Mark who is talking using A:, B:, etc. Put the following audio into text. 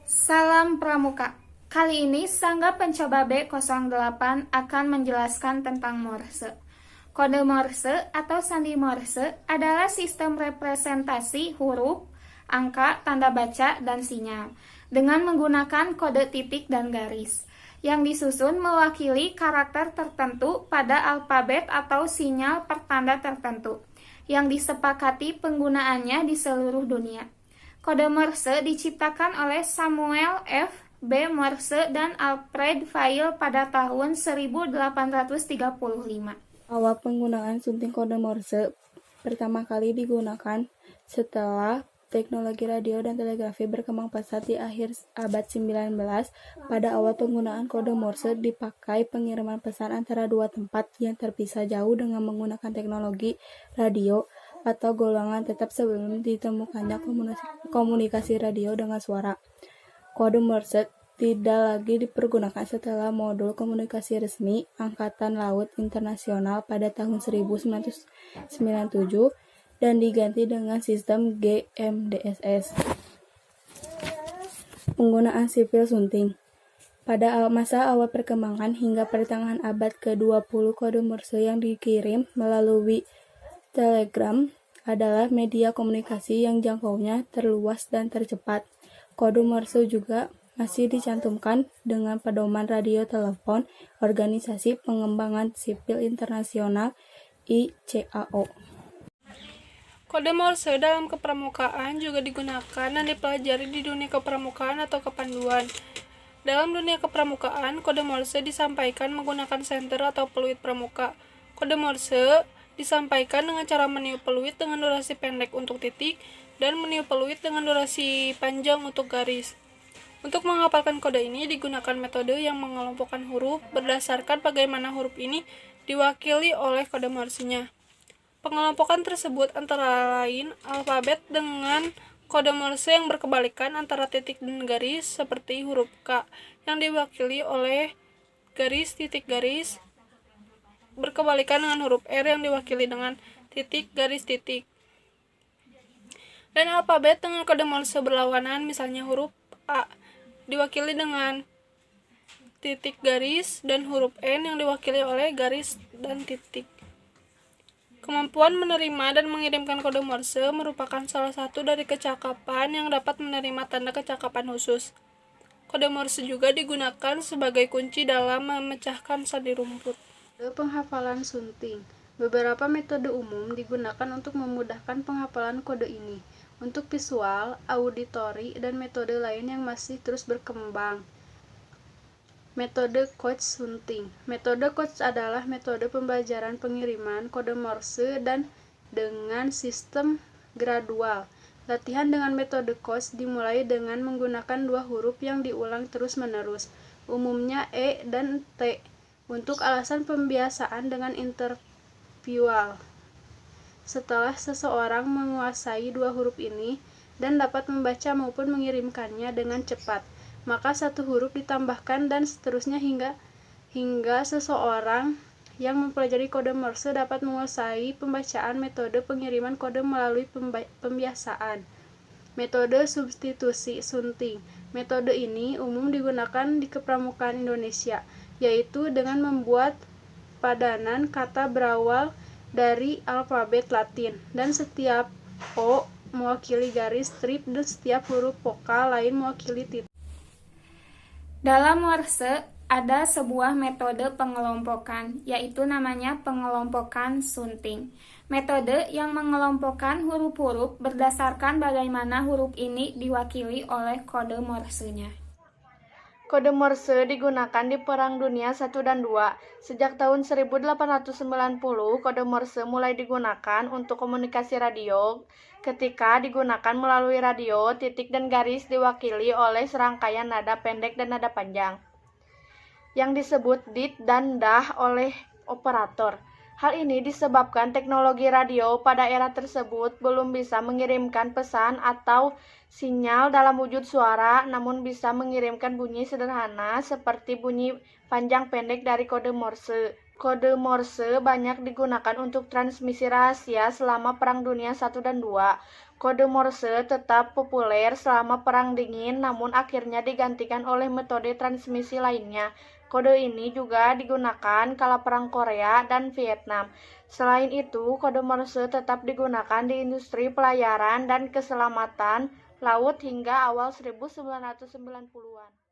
A: Salam Pramuka. Kali ini Sangga Pencoba B08 akan menjelaskan tentang Morse. Kode Morse atau sandi Morse adalah sistem representasi huruf, angka, tanda baca, dan sinyal dengan menggunakan kode titik dan garis yang disusun mewakili karakter tertentu pada alfabet atau sinyal pertanda tertentu yang disepakati penggunaannya di seluruh dunia. Kode Morse diciptakan oleh Samuel F. B. Morse dan Alfred Vail pada tahun 1835.
B: Awal penggunaan sunting kode Morse pertama kali digunakan setelah teknologi radio dan telegrafi berkembang pesat di akhir abad 19. Pada awal penggunaan kode Morse dipakai pengiriman pesan antara dua tempat yang terpisah jauh dengan menggunakan teknologi radio atau golongan tetap sebelum ditemukannya komunikasi radio dengan suara. Kode Morse tidak lagi dipergunakan setelah modul komunikasi resmi Angkatan Laut Internasional pada tahun 1997 dan diganti dengan sistem GMDSS. Penggunaan sipil sunting. Pada masa awal perkembangan hingga pertengahan abad ke-20, kode Morse yang dikirim melalui telegram adalah media komunikasi yang jangkauannya terluas dan tercepat. Kode Morse juga masih dicantumkan dengan pedoman radio telepon Organisasi Pengembangan Sipil Internasional ICAO.
C: Kode Morse dalam kepramukaan juga digunakan dan dipelajari di dunia kepramukaan atau kepanduan. Dalam dunia kepramukaan, kode Morse disampaikan menggunakan senter atau peluit pramuka. Kode Morse disampaikan dengan cara meniup peluit dengan durasi pendek untuk titik dan meniup peluit dengan durasi panjang untuk garis. Untuk menghafalkan kode ini digunakan metode yang mengelompokkan huruf berdasarkan bagaimana huruf ini diwakili oleh kode Morse-nya. Pengelompokan tersebut antara lain alfabet dengan kode Morse yang berkebalikan antara titik dan garis seperti huruf K yang diwakili oleh garis titik garis berkebalikan dengan huruf R yang diwakili dengan titik garis titik. Dan alfabet dengan kode Morse berlawanan, misalnya huruf A diwakili dengan titik garis dan huruf N yang diwakili oleh garis dan titik. Kemampuan menerima dan mengirimkan kode Morse merupakan salah satu dari kecakapan yang dapat menerima tanda kecakapan khusus. Kode Morse juga digunakan sebagai kunci dalam memecahkan sandi rumput.
D: Penghafalan sunting. Beberapa metode umum digunakan untuk memudahkan penghafalan kode ini, untuk visual, auditori, dan metode lain yang masih terus berkembang. Metode Koch sunting. Metode Koch adalah metode pembelajaran pengiriman kode Morse dan dengan sistem gradual. Latihan dengan metode Koch dimulai dengan menggunakan dua huruf yang diulang terus-menerus, umumnya E dan T, untuk alasan pembiasaan dengan interview. Setelah seseorang menguasai dua huruf ini dan dapat membaca maupun mengirimkannya dengan cepat, maka satu huruf ditambahkan dan seterusnya hingga seseorang yang mempelajari kode Morse dapat menguasai pembacaan metode pengiriman kode melalui pembiasaan. Metode substitusi sunting. Metode ini umum digunakan di kepramukaan Indonesia, yaitu dengan membuat padanan kata berawal dari alfabet Latin, dan setiap O mewakili garis strip dan setiap huruf vokal lain mewakili titik.
A: Dalam Morse ada sebuah metode pengelompokan, yaitu namanya pengelompokan sunting. Metode yang mengelompokkan huruf-huruf berdasarkan bagaimana huruf ini diwakili oleh kode Morse-nya.
D: Kode Morse digunakan di Perang Dunia I dan II. Sejak tahun 1890, kode Morse mulai digunakan untuk komunikasi radio. Ketika digunakan melalui radio, titik dan garis diwakili oleh serangkaian nada pendek dan nada panjang, yang disebut dit dan dah oleh operator. Hal ini disebabkan teknologi radio pada era tersebut belum bisa mengirimkan pesan atau sinyal dalam wujud suara, namun bisa mengirimkan bunyi sederhana seperti bunyi panjang pendek dari kode Morse.
A: Kode Morse banyak digunakan untuk transmisi rahasia selama Perang Dunia I dan II. Kode Morse tetap populer selama Perang Dingin, namun akhirnya digantikan oleh metode transmisi lainnya. Kode ini juga digunakan kala Perang Korea dan Vietnam. Selain itu, kode Morse tetap digunakan di industri pelayaran dan keselamatan laut hingga awal 1990-an.